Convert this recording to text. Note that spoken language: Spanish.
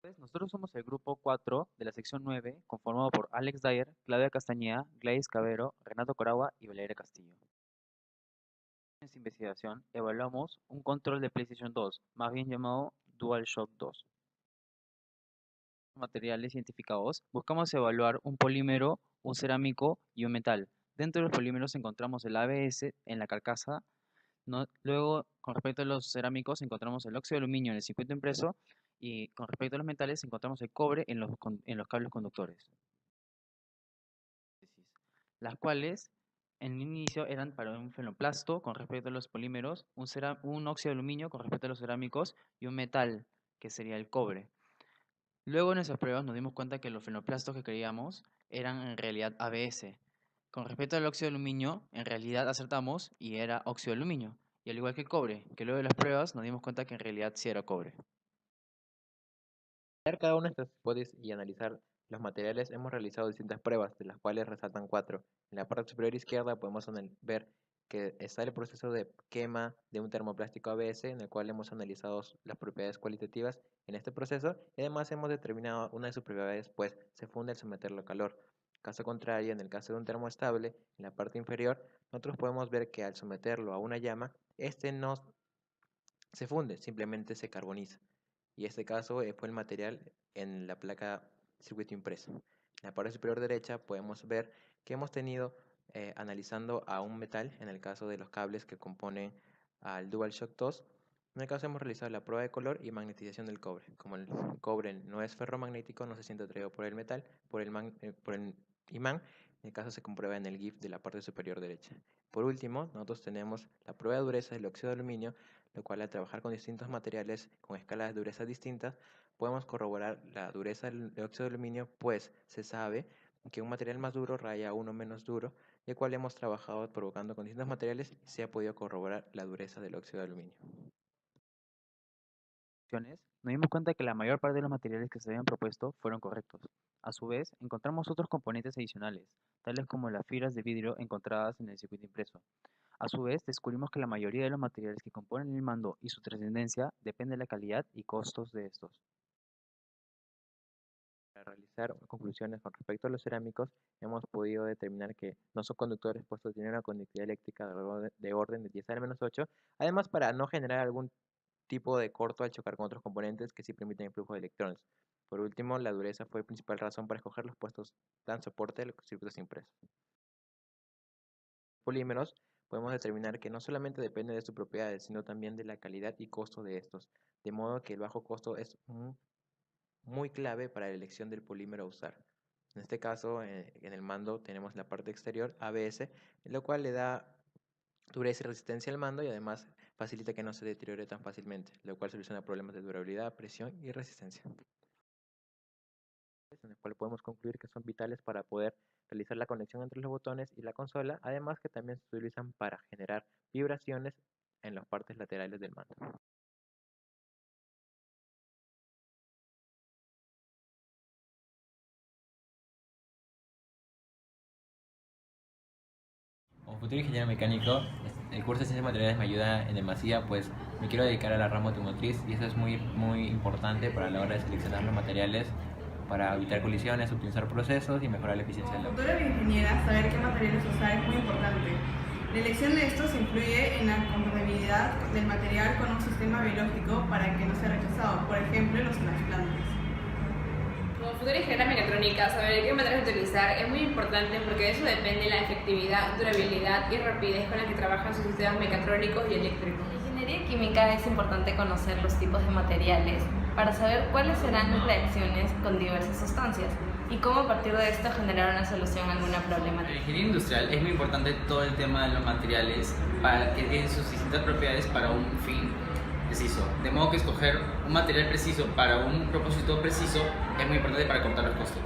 Nosotros somos el grupo 4 de la sección 9, conformado por Alex Dyer, Claudia Castañeda, Gladys Cabero, Renato Coragua y Valeria Castillo. En esta investigación evaluamos un control de PlayStation 2, más bien llamado DualShock 2. Materiales identificados, buscamos evaluar un polímero, un cerámico y un metal. Dentro de los polímeros encontramos el ABS en la carcasa. Luego, con respecto a los cerámicos, encontramos el óxido de aluminio en el circuito impreso y con respecto a los metales, encontramos el cobre en los cables conductores. Las cuales en el inicio eran para un fenoplasto con respecto a los polímeros, un óxido de aluminio con respecto a los cerámicos y un metal, que sería el cobre. Luego en esas pruebas nos dimos cuenta que los fenoplastos que creíamos eran en realidad ABS. Con respecto al óxido de aluminio, en realidad acertamos y era óxido de aluminio. Y al igual que el cobre, que luego de las pruebas nos dimos cuenta que en realidad sí era cobre. Para cada una de estas hipótesis y analizar los materiales, hemos realizado distintas pruebas, de las cuales resaltan 4. En la parte superior izquierda podemos ver que está el proceso de quema de un termoplástico ABS, en el cual hemos analizado las propiedades cualitativas en este proceso, y además hemos determinado una de sus propiedades, pues se funde al someterlo a calor. Caso contrario, en el caso de un termoestable, en la parte inferior, nosotros podemos ver que al someterlo a una llama, este no se funde, simplemente se carboniza. Y este caso fue el material en la placa circuito impreso. En la parte superior derecha podemos ver que hemos tenido analizando a un metal, en el caso de los cables que componen al DualShock 2. En el caso hemos realizado la prueba de color y magnetización del cobre. Como el cobre no es ferromagnético, no se siente atraído por el metal, por el imán. En el caso se comprueba en el GIF de la parte superior derecha. Por último, nosotros tenemos la prueba de dureza del óxido de aluminio, lo cual al trabajar con distintos materiales con escalas de dureza distintas, podemos corroborar la dureza del óxido de aluminio, pues se sabe que un material más duro raya a uno menos duro, y el cual hemos trabajado provocando con distintos materiales y se ha podido corroborar la dureza del óxido de aluminio. Nos dimos cuenta que la mayor parte de los materiales que se habían propuesto fueron correctos. A su vez, encontramos otros componentes adicionales, tales como las fibras de vidrio encontradas en el circuito impreso. A su vez, descubrimos que la mayoría de los materiales que componen el mando y su trascendencia depende de la calidad y costos de estos. Para realizar conclusiones con respecto a los cerámicos, hemos podido determinar que no son conductores, puesto que tienen una conductividad eléctrica de orden de 10 a la menos 8, además para no generar algún tipo de corto al chocar con otros componentes que sí permiten el flujo de electrones. Por último, la dureza fue principal razón para escoger los puestos dan soporte a los circuitos impresos. Polímeros, podemos determinar que no solamente depende de sus propiedades, sino también de la calidad y costo de estos, de modo que el bajo costo es muy clave para la elección del polímero a usar. En este caso, en el mando tenemos la parte exterior, ABS, lo cual le da dureza y resistencia al mando y además facilita que no se deteriore tan fácilmente, lo cual soluciona problemas de durabilidad, presión y resistencia. En el cual podemos concluir que son vitales para poder realizar la conexión entre los botones y la consola, además que también se utilizan para generar vibraciones en las partes laterales del mando. Como futuro ingeniero mecánico, el curso de Ciencias Materiales me ayuda en demasía, pues me quiero dedicar a la rama automotriz y eso es muy importante para la hora de seleccionar los materiales para evitar colisiones, optimizar procesos y mejorar la eficiencia del Como auto. futura ingeniera, saber qué materiales usar es muy importante. La elección de estos influye en la compatibilidad del material con un sistema biológico para que no sea rechazado, por ejemplo, los trasplantes. Como futura ingeniera mecatrónica, saber qué materiales utilizar es muy importante porque de eso depende la efectividad, durabilidad y rapidez con la que trabajan sus sistemas mecatrónicos y eléctricos. En ingeniería química es importante conocer los tipos de materiales para saber cuáles serán las reacciones con diversas sustancias y cómo a partir de esto generar una solución a alguna En problemática. la ingeniería industrial es muy importante todo el tema de los materiales para que tienen sus distintas propiedades para un fin preciso. De modo que escoger un material preciso para un propósito preciso es muy importante para cortar los costos.